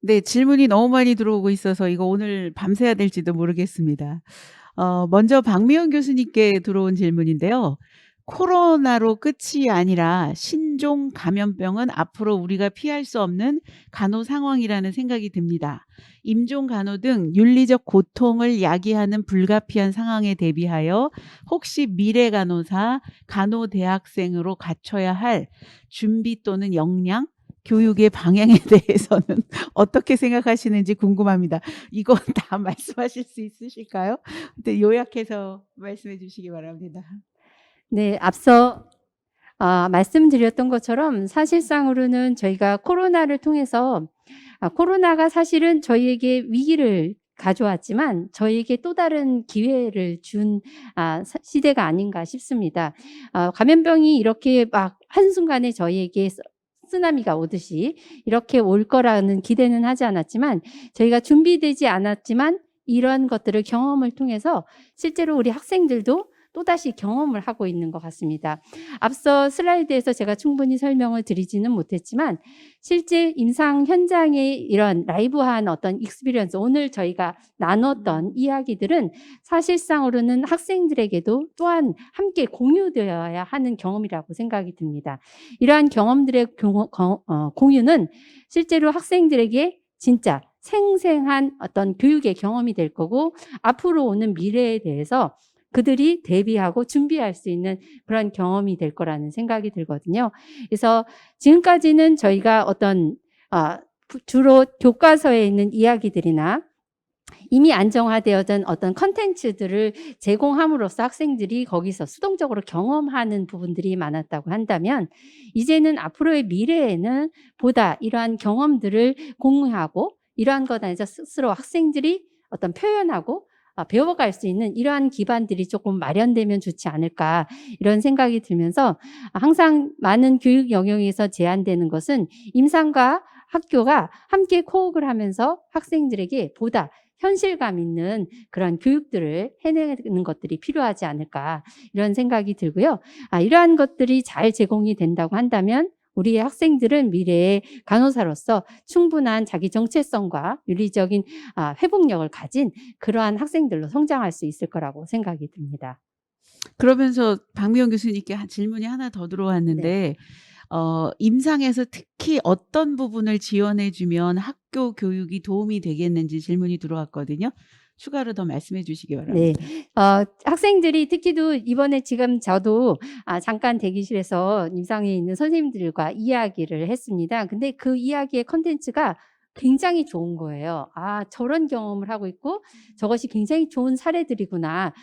네, 질문이 너무 많이 들어오고 있어서 이거 오늘 밤새야 될지도 모르겠습니다. 먼저 박미연 교수님께 들어온 질문인데요. 코로나로 끝이 아니라 신종 감염병은 앞으로 우리가 피할 수 없는 간호 상황이라는 생각이 듭니다. 임종 간호 등 윤리적 고통을 야기하는 불가피한 상황에 대비하여 혹시 미래 간호사, 간호 대학생으로 갖춰야 할 준비 또는 역량, 교육의 방향에 대해서는 어떻게 생각하시는지 궁금합니다. 이거 다 말씀하실 수 있으실까요? 네, 요약해서 말씀해 주시기 바랍니다. 네, 앞서 말씀드렸던 것처럼 사실상으로는 저희가 코로나를 통해서 코로나가 사실은 저희에게 위기를 가져왔지만 저희에게 또 다른 기회를 준 시대가 아닌가 싶습니다. 감염병이 이렇게 막 한순간에 저희에게 쓰나미가 오듯이 이렇게 올 거라는 기대는 하지 않았지만 저희가 준비되지 않았지만 이런 것들을 경험을 통해서 실제로 우리 학생들도 또다시 경험을 하고 있는 것 같습니다. 앞서 슬라이드에서 제가 충분히 설명을 드리지는 못했지만 실제 임상 현장의 이런 라이브한 어떤 익스피리언스, 오늘 저희가 나눴던 이야기들은 사실상으로는 학생들에게도 또한 함께 공유되어야 하는 경험이라고 생각이 듭니다. 이러한 경험들의 공유는 실제로 학생들에게 진짜 생생한 어떤 교육의 경험이 될 거고 앞으로 오는 미래에 대해서 그들이 대비하고 준비할 수 있는 그런 경험이 될 거라는 생각이 들거든요. 그래서 지금까지는 저희가 어떤 주로 교과서에 있는 이야기들이나 이미 안정화되어진 어떤 컨텐츠들을 제공함으로써 학생들이 거기서 수동적으로 경험하는 부분들이 많았다고 한다면 이제는 앞으로의 미래에는 보다 이러한 경험들을 공유하고 이러한 것 안에서 스스로 학생들이 어떤 표현하고 배워갈 수 있는 이러한 기반들이 조금 마련되면 좋지 않을까 이런 생각이 들면서 항상 많은 교육 영역에서 제한되는 것은 임상과 학교가 함께 코업을 하면서 학생들에게 보다 현실감 있는 그런 교육들을 해내는 것들이 필요하지 않을까 이런 생각이 들고요. 이러한 것들이 잘 제공이 된다고 한다면 우리의 학생들은 미래의 간호사로서 충분한 자기 정체성과 윤리적인 회복력을 가진 그러한 학생들로 성장할 수 있을 거라고 생각이 듭니다. 그러면서 박미연 교수님께 질문이 하나 더 네. 들어왔는데 임상에서 특히 어떤 부분을 지원해 주면 학교 교육이 도움이 되겠는지 질문이 들어왔거든요. 추가로 더 말씀해 주시기 네. 바랍니다. 학생들이 특히도 이번에 지금 저도 잠깐 대기실에서 임상에 있는 선생님들과 이야기를 했습니다. 근데 그 이야기의 컨텐츠가 굉장히 좋은 거예요. 저런 경험을 하고 있고 저것이 굉장히 좋은 사례들이구나.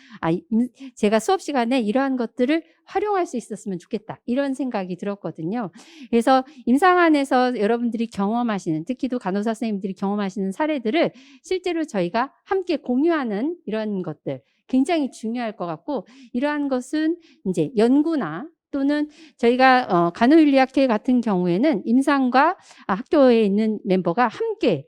제가 수업 시간에 이러한 것들을 활용할 수 있었으면 좋겠다. 이런 생각이 들었거든요. 그래서 임상 안에서 여러분들이 경험하시는, 특히도 간호사 선생님들이 경험하시는 사례들을 실제로 저희가 함께 공유하는 이런 것들 굉장히 중요할 것 같고, 이러한 것은 이제 연구나 또는 저희가 간호윤리학회 같은 경우에는 임상과 학교에 있는 멤버가 함께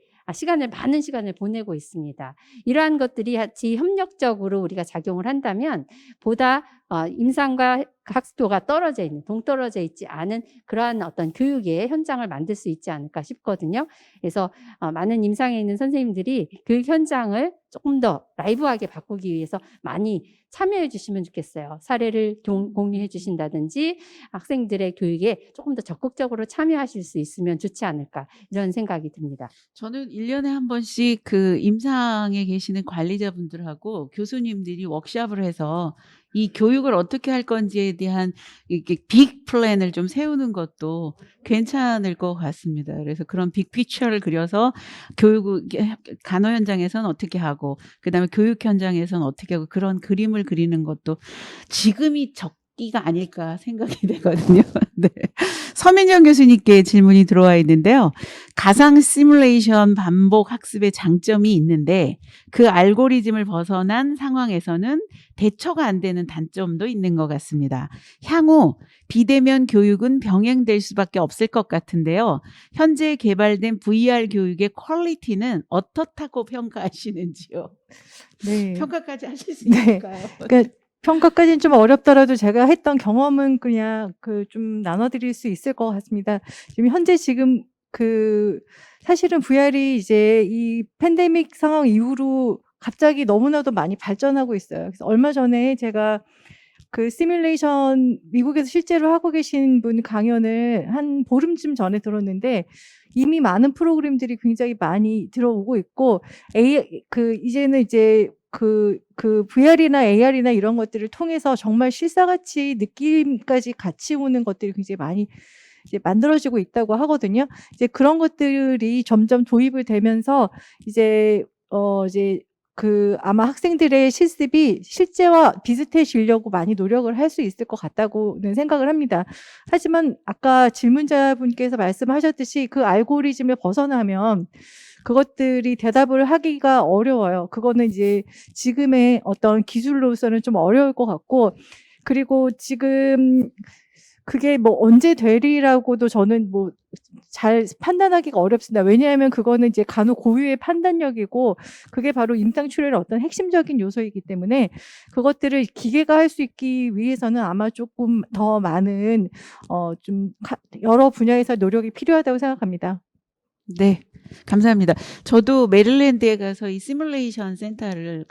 많은 시간을 보내고 있습니다. 이러한 것들이 같이 협력적으로 우리가 작용을 한다면 보다 임상과 학교가 떨어져 있는, 동떨어져 있지 않은 그러한 어떤 교육의 현장을 만들 수 있지 않을까 싶거든요. 그래서 많은 임상에 있는 선생님들이 교육 현장을 조금 더 라이브하게 바꾸기 위해서 많이 참여해 주시면 좋겠어요. 사례를 공유해 주신다든지 학생들의 교육에 조금 더 적극적으로 참여하실 수 있으면 좋지 않을까 이런 생각이 듭니다. 저는 1년에 한 번씩 그 임상에 계시는 관리자분들하고 교수님들이 워크숍을 해서 이 교육을 어떻게 할 건지에 대한 이렇게 빅 플랜을 좀 세우는 것도 괜찮을 것 같습니다. 그래서 그런 빅 피처를 그려서 교육을 간호 현장에서는 어떻게 하고 그다음에 교육 현장에서는 어떻게 하고 그런 그림을 그리는 것도 지금이 적기가 아닐까 생각이 되거든요. 네. 서민정 교수님께 질문이 들어와 있는데요. 가상 시뮬레이션 반복 학습의 장점이 있는데 그 알고리즘을 벗어난 상황에서는 대처가 안 되는 단점도 있는 것 같습니다. 향후 비대면 교육은 병행될 수밖에 없을 것 같은데요. 현재 개발된 VR 교육의 퀄리티는 어떻다고 평가하시는지요? 네. 평가까지 하실 수 네. 있을까요? 그러니까 평가까지는 좀 어렵더라도 제가 했던 경험은 그냥 좀 나눠 드릴 수 있을 것 같습니다. 지금 사실은 VR이 이제 이 팬데믹 상황 이후로 갑자기 너무나도 많이 발전하고 있어요. 그래서 얼마 전에 제가 시뮬레이션 미국에서 실제로 하고 계신 분 강연을 한 보름쯤 전에 들었는데 이미 많은 프로그램들이 굉장히 많이 들어오고 있고 이제는 이제 VR이나 AR이나 이런 것들을 통해서 정말 실사같이 느낌까지 같이 오는 것들이 굉장히 많이 이제 만들어지고 있다고 하거든요. 이제 그런 것들이 점점 도입을 되면서 이제 아마 학생들의 실습이 실제와 비슷해지려고 많이 노력을 할 수 있을 것 같다고는 생각을 합니다. 하지만 아까 질문자분께서 말씀하셨듯이 그 알고리즘을 벗어나면 그것들이 대답을 하기가 어려워요. 그거는 이제 지금의 어떤 기술로서는 좀 어려울 것 같고, 그리고 지금 그게 뭐 언제 되리라고도 저는 뭐 잘 판단하기가 어렵습니다. 왜냐하면 그거는 이제 간호 고유의 판단력이고 그게 바로 임상 출혈의 어떤 핵심적인 요소이기 때문에 그것들을 기계가 할 수 있기 위해서는 아마 조금 더 많은 여러 분야에서 노력이 필요하다고 생각합니다. 네. 감사합니다. 저도 메릴랜드에 가서 이 시뮬레이션 센터를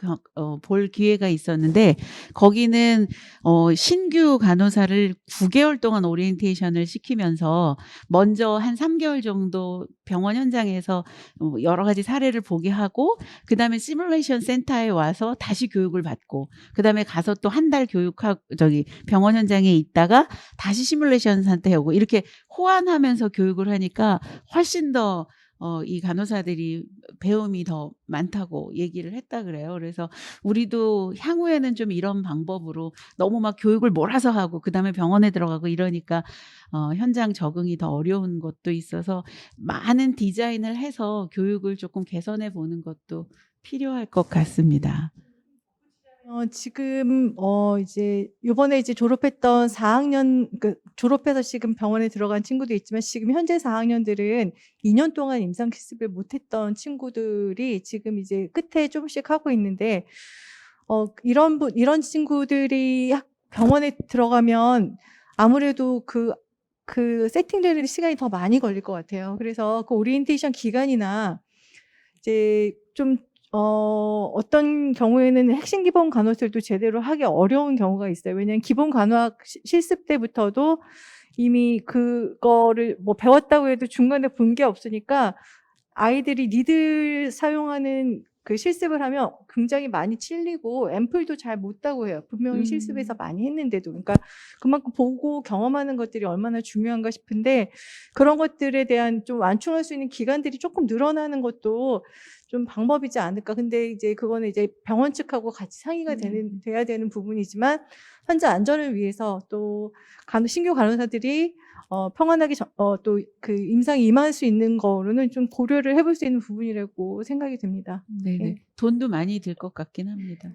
볼 기회가 있었는데 거기는 신규 간호사를 9개월 동안 오리엔테이션을 시키면서 먼저 한 3개월 정도 병원 현장에서 여러 가지 사례를 보게 하고 그다음에 시뮬레이션 센터에 와서 다시 교육을 받고 그다음에 가서 또 한 달 교육하고 병원 현장에 있다가 다시 시뮬레이션 센터에 오고 이렇게 호환하면서 교육을 하니까 훨씬 더 이 간호사들이 배움이 더 많다고 얘기를 했다 그래요. 그래서 우리도 향후에는 좀 이런 방법으로 너무 막 교육을 몰아서 하고 그다음에 병원에 들어가고 이러니까 현장 적응이 더 어려운 것도 있어서 많은 디자인을 해서 교육을 조금 개선해 보는 것도 필요할 것 같습니다. 지금 이제 요번에 이제 졸업했던 4학년 졸업해서 지금 병원에 들어간 친구도 있지만 지금 현재 4학년들은 2년 동안 임상 실습을 못했던 친구들이 지금 이제 끝에 조금씩 하고 있는데 이런 친구들이 병원에 들어가면 아무래도 세팅되는 시간이 더 많이 걸릴 것 같아요. 그래서 그 오리엔테이션 기간이나 이제 좀 어떤 경우에는 핵심 기본 간호술도 제대로 하기 어려운 경우가 있어요. 왜냐하면 기본 간호학 실습 때부터도 이미 그거를 뭐 배웠다고 해도 중간에 본 게 없으니까 아이들이 니들 사용하는 실습을 하면 굉장히 많이 찔리고 앰플도 잘 못 따고 해요. 분명히 실습에서 많이 했는데도. 그러니까 그만큼 보고 경험하는 것들이 얼마나 중요한가 싶은데 그런 것들에 대한 좀 완충할 수 있는 기간들이 조금 늘어나는 것도 좀 방법이지 않을까. 근데 이제 그거는 이제 병원 측하고 같이 상의가 돼야 되는 부분이지만 환자 안전을 위해서 또 신규 간호사들이 평안하게 또 임상이 임할 수 있는 거로는 좀 고려를 해볼 수 있는 부분이라고 생각이 듭니다. 네네. 네. 돈도 많이 들 것 같긴 합니다.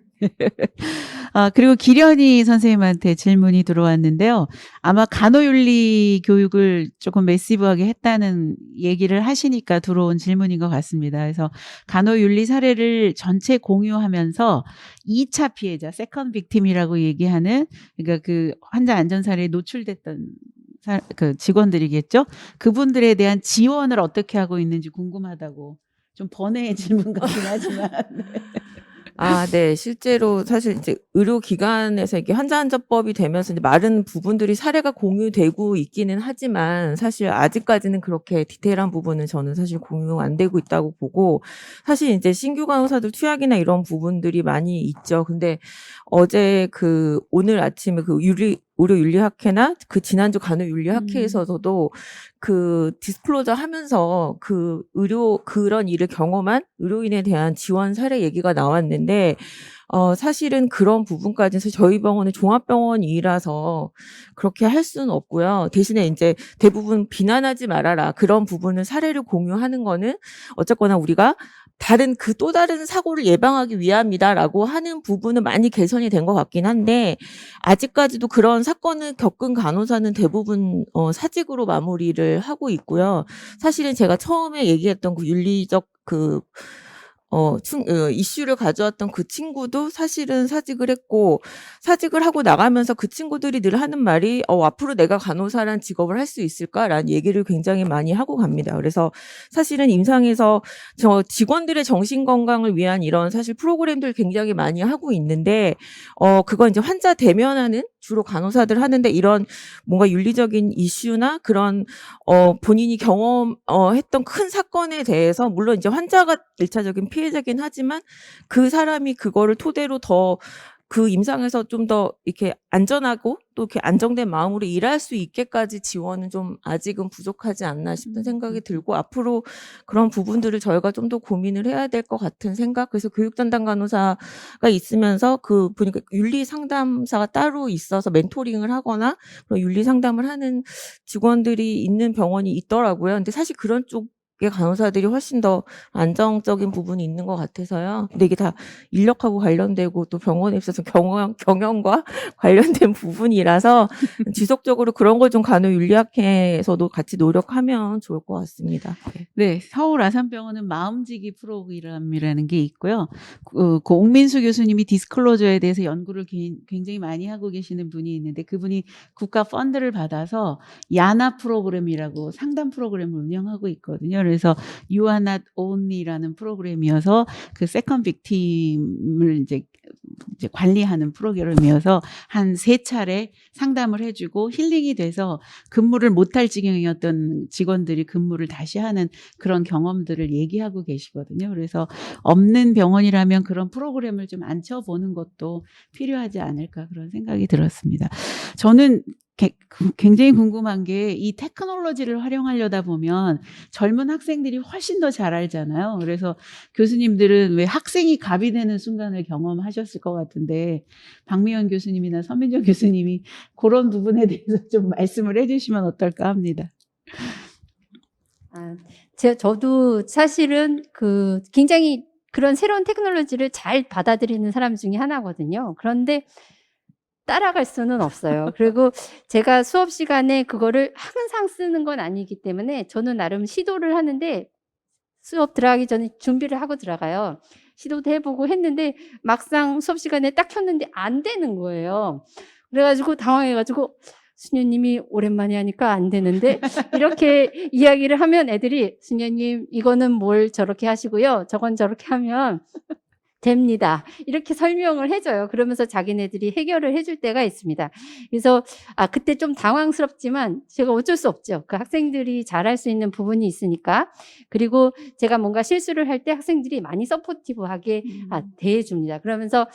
그리고 기련이 선생님한테 질문이 들어왔는데요. 아마 간호윤리 교육을 조금 매시브하게 했다는 얘기를 하시니까 들어온 질문인 것 같습니다. 그래서 간호윤리 사례를 전체 공유하면서 2차 피해자, 세컨드 빅팀이라고 얘기하는 그러니까 그 환자 안전 사례에 노출됐던 직원들이겠죠. 그분들에 대한 지원을 어떻게 하고 있는지 궁금하다고. 좀 번외의 질문 같긴 하지만. 네. 실제로 사실 이제 의료기관에서 이게 환자안전법이 되면서 이제 많은 부분들이 사례가 공유되고 있기는 하지만 사실 아직까지는 그렇게 디테일한 부분은 저는 사실 공유 안 되고 있다고 보고 사실 이제 신규 간호사들 투약이나 이런 부분들이 많이 있죠. 근데 어제 오늘 아침에 의료윤리학회나 지난주 간호윤리학회에서도 디스클로저 하면서 그런 일을 경험한 의료인에 대한 지원 사례 얘기가 나왔는데, 사실은 그런 부분까지는 저희 병원은 종합병원이라서 그렇게 할 수는 없고요. 대신에 이제 대부분 비난하지 말아라. 그런 부분을 사례를 공유하는 거는 어쨌거나 우리가 또 다른 사고를 예방하기 위함이다라고 하는 부분은 많이 개선이 된 것 같긴 한데, 아직까지도 그런 사건을 겪은 간호사는 대부분, 사직으로 마무리를 하고 있고요. 사실은 제가 처음에 얘기했던 윤리적 이슈를 가져왔던 그 친구도 사실은 사직을 했고, 사직을 하고 나가면서 그 친구들이 늘 하는 말이, 앞으로 내가 간호사란 직업을 할 수 있을까라는 얘기를 굉장히 많이 하고 갑니다. 그래서 사실은 임상에서 직원들의 정신 건강을 위한 이런 사실 프로그램들 굉장히 많이 하고 있는데, 그건 이제 환자 대면하는 주로 간호사들 하는데, 이런 뭔가 윤리적인 이슈나 그런 본인이 경험했던 큰 사건에 대해서, 물론 이제 환자가 1차적인 피해자긴 하지만 그 사람이 그거를 토대로 더 그 임상에서 좀 더 이렇게 안전하고 또 이렇게 안정된 마음으로 일할 수 있게까지 지원은 좀 아직은 부족하지 않나 싶은 생각이 들고, 앞으로 그런 부분들을 저희가 좀 더 고민을 해야 될 것 같은 생각. 그래서 교육전담 간호사가 있으면서 보니까 윤리 상담사가 따로 있어서 멘토링을 하거나 그런 윤리 상담을 하는 직원들이 있는 병원이 있더라고요. 근데 사실 그런 쪽의 간호사들이 훨씬 더 안정적인 부분이 있는 것 같아서요. 근데 이게 다 인력하고 관련되고 또 병원에 있어서 경영과 관련된 부분이라서 지속적으로 그런 걸 좀 간호윤리학회에서도 같이 노력하면 좋을 것 같습니다. 네. 네, 서울 아산병원은 마음지기 프로그램이라는 게 있고요. 그 옥민수 교수님이 디스클로저에 대해서 연구를 굉장히 많이 하고 계시는 분이 있는데, 그분이 국가 펀드를 받아서 야나 프로그램이라고 상담 프로그램을 운영하고 있거든요. 그래서 You are not only라는 프로그램이어서 그 세컨 빅팀을 이제 관리하는 프로그램이어서 한 3차례 상담을 해주고 힐링이 돼서 근무를 못할 지경이었던 직원들이 근무를 다시 하는 그런 경험들을 얘기하고 계시거든요. 그래서 없는 병원이라면 그런 프로그램을 좀 앉혀보는 것도 필요하지 않을까, 그런 생각이 들었습니다. 저는 굉장히 궁금한 게, 이 테크놀로지를 활용하려다 보면 젊은 학생들이 훨씬 더 잘 알잖아요. 그래서 교수님들은 왜 학생이 갑이 되는 순간을 경험하셨을 것 같은데, 박미연 교수님이나 서민정 교수님이 그런 부분에 대해서 좀 말씀을 해주시면 어떨까 합니다. 저도 사실은 굉장히 그런 새로운 테크놀로지를 잘 받아들이는 사람 중에 하나거든요. 그런데 따라갈 수는 없어요. 그리고 제가 수업 시간에 그거를 항상 쓰는 건 아니기 때문에 저는 나름 시도를 하는데, 수업 들어가기 전에 준비를 하고 들어가요. 시도도 해보고 했는데 막상 수업 시간에 딱 켰는데 안 되는 거예요. 그래가지고 당황해가지고, 수녀님이 오랜만에 하니까 안 되는데 이렇게 이야기를 하면 애들이, 수녀님 이거는 뭘 저렇게 하시고요, 저건 저렇게 하면 됩니다, 이렇게 설명을 해줘요. 그러면서 자기네들이 해결을 해줄 때가 있습니다. 그래서 그때 좀 당황스럽지만 제가 어쩔 수 없죠. 그 학생들이 잘할 수 있는 부분이 있으니까. 그리고 제가 뭔가 실수를 할 때 학생들이 많이 서포티브하게 대해줍니다. 그러면서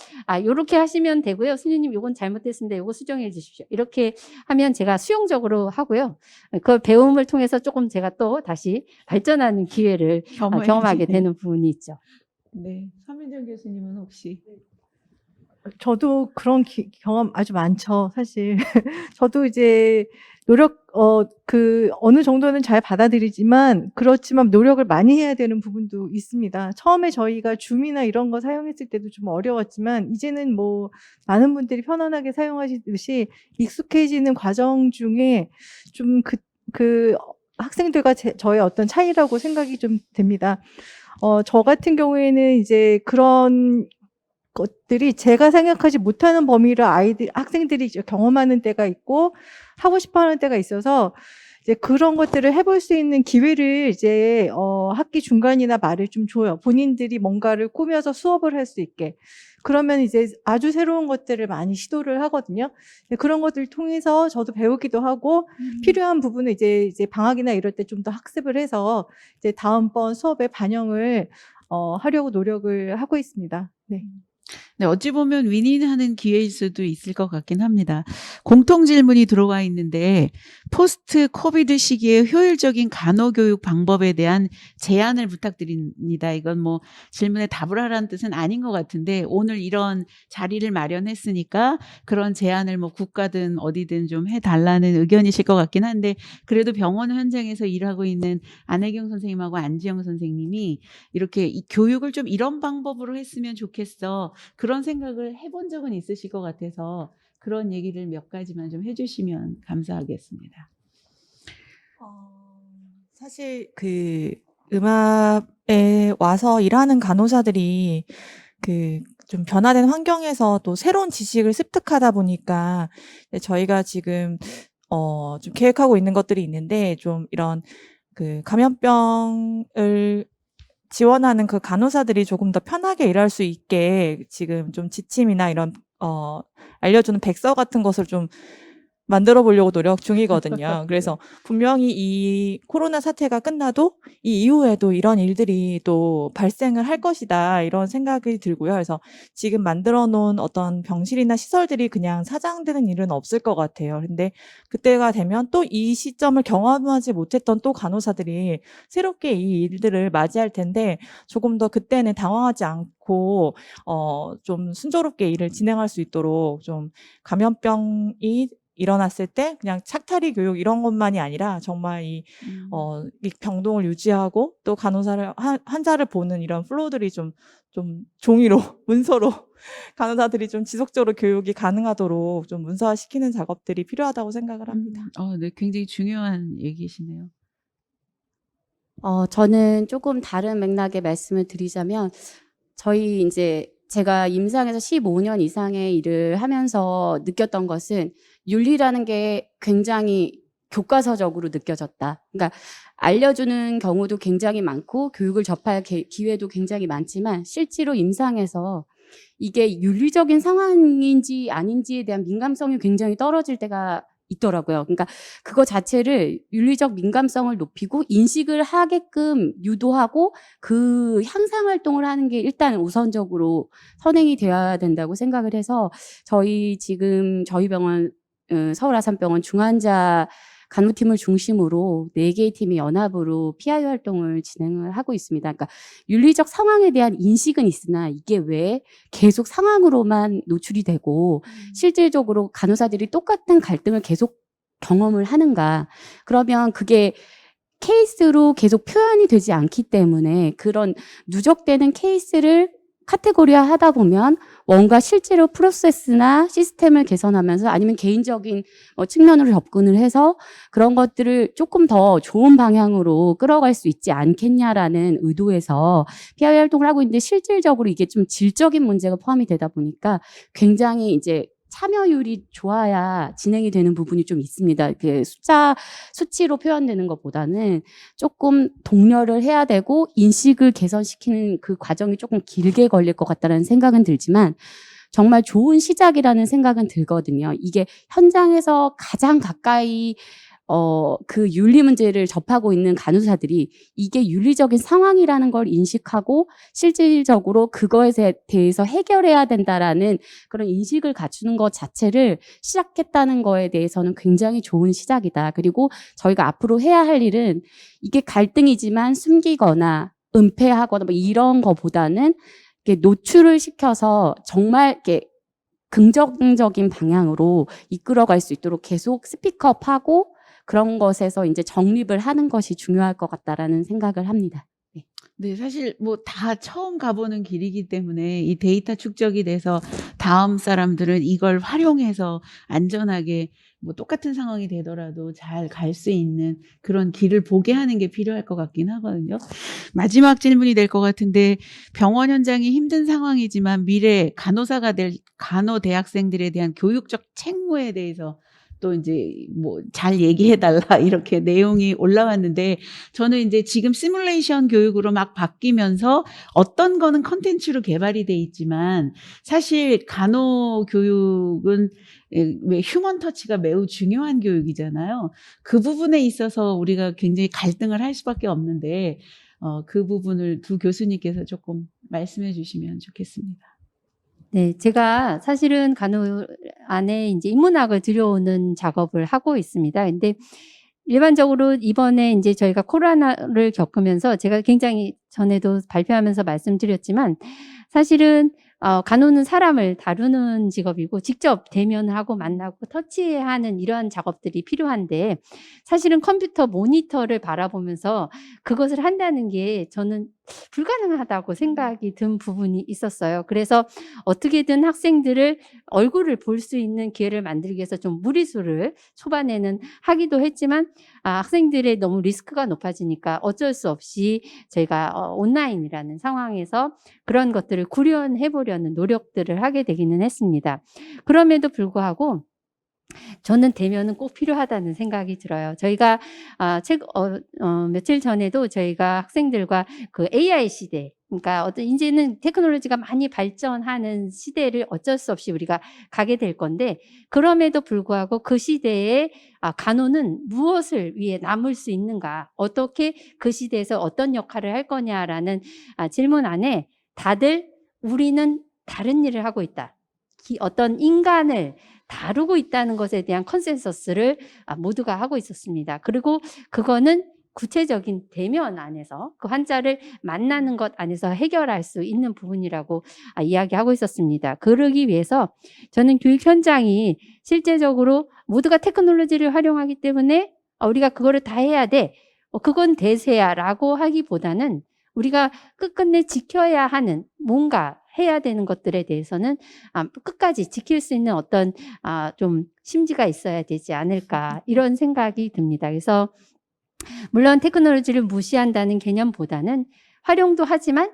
요렇게 하시면 되고요, 수녀님 요건 잘못됐습니다, 요거 수정해 주십시오, 이렇게 하면 제가 수용적으로 하고요. 그 배움을 통해서 조금 제가 또 다시 발전하는 기회를 경험하게 되는 부분이 있죠. 네, 서민정 교수님은 혹시? 저도 그런 경험 아주 많죠, 사실. 저도 이제 어느 정도는 잘 받아들이지만, 그렇지만 노력을 많이 해야 되는 부분도 있습니다. 처음에 저희가 줌이나 이런 거 사용했을 때도 좀 어려웠지만, 이제는 뭐 많은 분들이 편안하게 사용하시듯이 익숙해지는 과정 중에 좀 학생들과 저의 어떤 차이라고 생각이 좀 됩니다. 저 같은 경우에는 이제 그런 것들이 제가 생각하지 못하는 범위를 학생들이 이제 경험하는 때가 있고 하고 싶어 하는 때가 있어서, 이제 그런 것들을 해볼 수 있는 기회를 이제 학기 중간이나 말을 좀 줘요. 본인들이 뭔가를 꾸며서 수업을 할 수 있게. 그러면 이제 아주 새로운 것들을 많이 시도를 하거든요. 그런 것들을 통해서 저도 배우기도 하고, 필요한 부분을 이제 방학이나 이럴 때 좀 더 학습을 해서 이제 다음번 수업에 반영을 하려고 노력을 하고 있습니다. 네. 네, 어찌 보면 윈윈하는 기회일 수도 있을 것 같긴 합니다. 공통 질문이 들어와 있는데, 포스트 코비드 시기에 효율적인 간호교육 방법에 대한 제안을 부탁드립니다. 이건 뭐 질문에 답을 하라는 뜻은 아닌 것 같은데, 오늘 이런 자리를 마련했으니까 그런 제안을 뭐 국가든 어디든 좀 해달라는 의견이실 것 같긴 한데, 그래도 병원 현장에서 일하고 있는 안혜경 선생님하고 안지영 선생님이 이렇게 이 교육을 좀 이런 방법으로 했으면 좋겠어, 그런 생각을 해본 적은 있으실 것 같아서 그런 얘기를 몇 가지만 좀 해주시면 감사하겠습니다. 사실 음압에 와서 일하는 간호사들이 좀 변화된 환경에서 또 새로운 지식을 습득하다 보니까 저희가 지금 좀 계획하고 있는 것들이 있는데 좀 이런 감염병을 지원하는 그 간호사들이 조금 더 편하게 일할 수 있게 지금 좀 지침이나 이런 알려주는 백서 같은 것을 좀 만들어 보려고 노력 중이거든요. 그래서 분명히 이 코로나 사태가 끝나도 이 이후에도 이런 일들이 또 발생을 할 것이다 이런 생각이 들고요. 그래서 지금 만들어 놓은 어떤 병실이나 시설들이 그냥 사장되는 일은 없을 것 같아요. 근데 그때가 되면 또 이 시점을 경험하지 못했던 또 간호사들이 새롭게 이 일들을 맞이할 텐데 조금 더 그때는 당황하지 않고 좀 순조롭게 일을 진행할 수 있도록 좀 감염병이 일어났을 때 그냥 착탈이 교육 이런 것만이 아니라 정말 이 병동을 유지하고 또 간호사를 환자를 보는 이런 플로우들이 좀 종이로 문서로 간호사들이 좀 지속적으로 교육이 가능하도록 좀 문서화시키는 작업들이 필요하다고 생각을 합니다. 네, 굉장히 중요한 얘기시네요. 저는 조금 다른 맥락의 말씀을 드리자면, 저희 이제 제가 임상에서 15년 이상의 일을 하면서 느꼈던 것은 윤리라는 게 굉장히 교과서적으로 느껴졌다. 그러니까 알려주는 경우도 굉장히 많고 교육을 접할 기회도 굉장히 많지만 실제로 임상에서 이게 윤리적인 상황인지 아닌지에 대한 민감성이 굉장히 떨어질 때가 있더라고요. 그러니까 그거 자체를 윤리적 민감성을 높이고 인식을 하게끔 유도하고 그 향상 활동을 하는 게 일단 우선적으로 선행이 되어야 된다고 생각을 해서 저희 병원 서울 아산병원 중환자 간호팀을 중심으로 4개의 팀이 연합으로 PI 활동을 진행을 하고 있습니다. 그러니까 윤리적 상황에 대한 인식은 있으나 이게 왜 계속 상황으로만 노출이 되고 실질적으로 간호사들이 똑같은 갈등을 계속 경험을 하는가. 그러면 그게 케이스로 계속 표현이 되지 않기 때문에 그런 누적되는 케이스를 카테고리화 하다 보면 뭔가 실제로 프로세스나 시스템을 개선하면서 아니면 개인적인 측면으로 접근을 해서 그런 것들을 조금 더 좋은 방향으로 끌어갈 수 있지 않겠냐라는 의도에서 PI 활동을 하고 있는데 실질적으로 이게 좀 질적인 문제가 포함이 되다 보니까 굉장히 이제 참여율이 좋아야 진행이 되는 부분이 좀 있습니다. 그 수치로 표현되는 것보다는 조금 독려를 해야 되고 인식을 개선시키는 그 과정이 조금 길게 걸릴 것 같다는 생각은 들지만 정말 좋은 시작이라는 생각은 들거든요. 이게 현장에서 가장 가까이 그 윤리 문제를 접하고 있는 간호사들이 이게 윤리적인 상황이라는 걸 인식하고 실질적으로 그거에 대해서 해결해야 된다라는 그런 인식을 갖추는 것 자체를 시작했다는 거에 대해서는 굉장히 좋은 시작이다. 그리고 저희가 앞으로 해야 할 일은 이게 갈등이지만 숨기거나 은폐하거나 뭐 이런 거보다는 이렇게 노출을 시켜서 정말 이렇게 긍정적인 방향으로 이끌어갈 수 있도록 계속 스피크업하고 그런 것에서 이제 정립을 하는 것이 중요할 것 같다라는 생각을 합니다. 네. 네, 사실 뭐 다 처음 가보는 길이기 때문에 이 데이터 축적이 돼서 다음 사람들은 이걸 활용해서 안전하게 뭐 똑같은 상황이 되더라도 잘 갈 수 있는 그런 길을 보게 하는 게 필요할 것 같긴 하거든요. 마지막 질문이 될 것 같은데 병원 현장이 힘든 상황이지만 미래 간호사가 될 간호 대학생들에 대한 교육적 책무에 대해서 또 이제 뭐 잘 얘기해 달라 이렇게 내용이 올라왔는데 저는 이제 지금 시뮬레이션 교육으로 막 바뀌면서 어떤 거는 컨텐츠로 개발이 돼 있지만 사실 간호 교육은 왜 휴먼 터치가 매우 중요한 교육이잖아요. 그 부분에 있어서 우리가 굉장히 갈등을 할 수밖에 없는데 그 부분을 두 교수님께서 조금 말씀해 주시면 좋겠습니다. 네, 제가 사실은 간호 안에 이제 인문학을 들여오는 작업을 하고 있습니다. 근데 일반적으로 이번에 이제 저희가 코로나를 겪으면서 제가 굉장히 전에도 발표하면서 말씀드렸지만 사실은 간호는 사람을 다루는 직업이고 직접 대면하고 만나고 터치하는 이러한 작업들이 필요한데 사실은 컴퓨터 모니터를 바라보면서 그것을 한다는 게 저는 불가능하다고 생각이 든 부분이 있었어요. 그래서 어떻게든 학생들을 얼굴을 볼 수 있는 기회를 만들기 위해서 좀 무리수를 초반에는 하기도 했지만 학생들의 너무 리스크가 높아지니까 어쩔 수 없이 저희가 온라인이라는 상황에서 그런 것들을 구현해 보려는 노력들을 하게 되기는 했습니다. 그럼에도 불구하고 저는 대면은 꼭 필요하다는 생각이 들어요. 저희가 며칠 전에도 저희가 학생들과 그 AI 시대, 그러니까 이제는 테크놀로지가 많이 발전하는 시대를 어쩔 수 없이 우리가 가게 될 건데, 그럼에도 불구하고 그 시대에 간호는 무엇을 위해 남을 수 있는가, 어떻게 그 시대에서 어떤 역할을 할 거냐라는 질문 안에 다들 우리는 다른 일을 하고 있다. 어떤 인간을 다루고 있다는 것에 대한 컨센서스를 모두가 하고 있었습니다. 그리고 그거는 구체적인 대면 안에서 그 환자를 만나는 것 안에서 해결할 수 있는 부분이라고 이야기하고 있었습니다. 그러기 위해서 저는 교육 현장이 실제적으로 모두가 테크놀로지를 활용하기 때문에 우리가 그거를 다 해야 돼. 그건 대세야 라고 하기보다는 우리가 끝끝내 지켜야 하는 뭔가 해야 되는 것들에 대해서는 끝까지 지킬 수 있는 어떤 좀 심지가 있어야 되지 않을까 이런 생각이 듭니다. 그래서 물론 테크놀로지를 무시한다는 개념보다는 활용도 하지만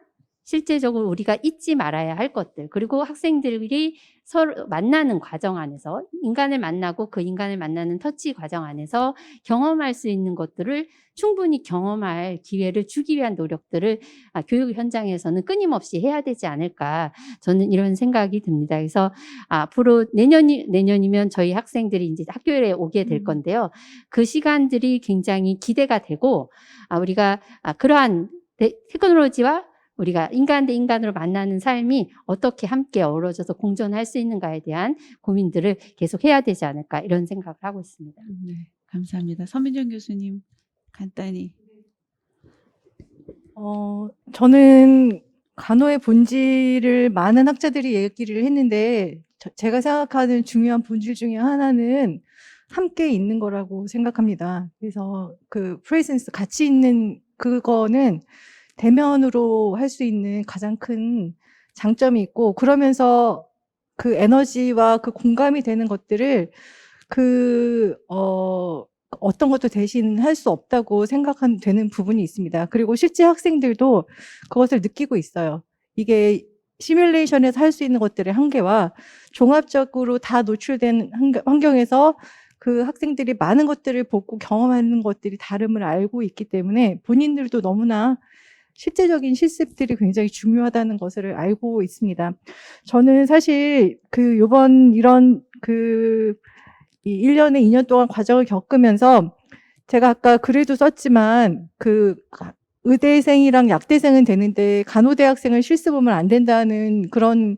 실제적으로 우리가 잊지 말아야 할 것들, 그리고 학생들이 서로 만나는 과정 안에서 인간을 만나고 그 인간을 만나는 터치 과정 안에서 경험할 수 있는 것들을 충분히 경험할 기회를 주기 위한 노력들을 교육 현장에서는 끊임없이 해야 되지 않을까, 저는 이런 생각이 듭니다. 그래서 앞으로 내년이면 저희 학생들이 이제 학교에 오게 될 건데요. 그 시간들이 굉장히 기대가 되고 우리가 그러한 테크놀로지와 우리가 인간 대 인간으로 만나는 삶이 어떻게 함께 어우러져서 공존할 수 있는가에 대한 고민들을 계속 해야 되지 않을까 이런 생각을 하고 있습니다. 네, 감사합니다. 서민정 교수님 간단히. 저는 간호의 본질을 많은 학자들이 얘기를 했는데 제가 생각하는 중요한 본질 중에 하나는 함께 있는 거라고 생각합니다. 그래서 그 프레젠스, 같이 있는 그거는 대면으로 할 수 있는 가장 큰 장점이 있고, 그러면서 그 에너지와 그 공감이 되는 것들을 어떤 것도 대신 할 수 없다고 되는 부분이 있습니다. 그리고 실제 학생들도 그것을 느끼고 있어요. 이게 시뮬레이션에서 할 수 있는 것들의 한계와 종합적으로 다 노출된 환경에서 그 학생들이 많은 것들을 보고 경험하는 것들이 다름을 알고 있기 때문에 본인들도 너무나 실제적인 실습들이 굉장히 중요하다는 것을 알고 있습니다. 저는 사실 요번 이런 이 1년에 2년 동안 과정을 겪으면서 제가 아까 글에도 썼지만 의대생이랑 약대생은 되는데 간호대학생을 실습하면 안 된다는 그런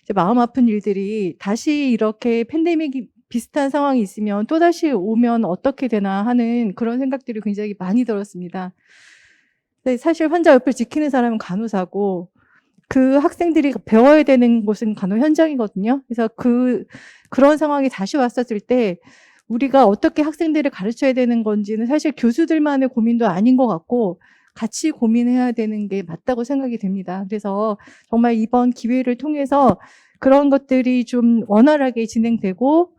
이제 마음 아픈 일들이 다시 이렇게 팬데믹이 비슷한 상황이 있으면 또다시 오면 어떻게 되나 하는 그런 생각들이 굉장히 많이 들었습니다. 근데 사실 환자 옆을 지키는 사람은 간호사고 그 학생들이 배워야 되는 곳은 간호 현장이거든요. 그래서 그런 상황이 다시 왔었을 때 우리가 어떻게 학생들을 가르쳐야 되는 건지는 사실 교수들만의 고민도 아닌 것 같고 같이 고민해야 되는 게 맞다고 생각이 됩니다. 그래서 정말 이번 기회를 통해서 그런 것들이 좀 원활하게 진행되고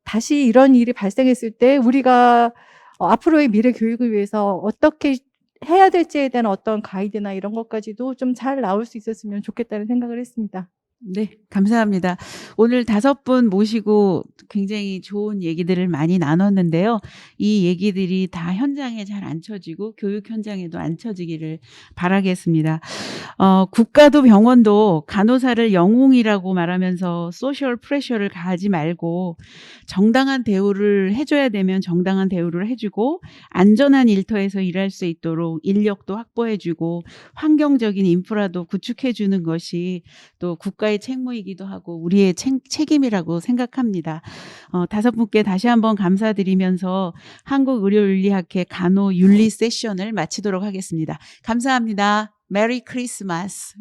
다시 이런 일이 발생했을 때 우리가 앞으로의 미래 교육을 위해서 어떻게 해야 될지에 대한 어떤 가이드나 이런 것까지도 좀 잘 나올 수 있었으면 좋겠다는 생각을 했습니다. 네, 감사합니다. 오늘 5분 모시고 굉장히 좋은 얘기들을 많이 나눴는데요. 이 얘기들이 다 현장에 잘 안 쳐지고 교육 현장에도 안 쳐지기를 바라겠습니다. 국가도 병원도 간호사를 영웅이라고 말하면서 소셜 프레셔를 가하지 말고 정당한 대우를 해줘야 되면 정당한 대우를 해주고 안전한 일터에서 일할 수 있도록 인력도 확보해주고 환경적인 인프라도 구축해주는 것이 또 국가의 책무이기도 하고 우리의 책임이라고 생각합니다. 5분께 다시 한번 감사드리면서 한국의료윤리학회 간호윤리 세션을 마치도록 하겠습니다. 감사합니다. 메리 크리스마스.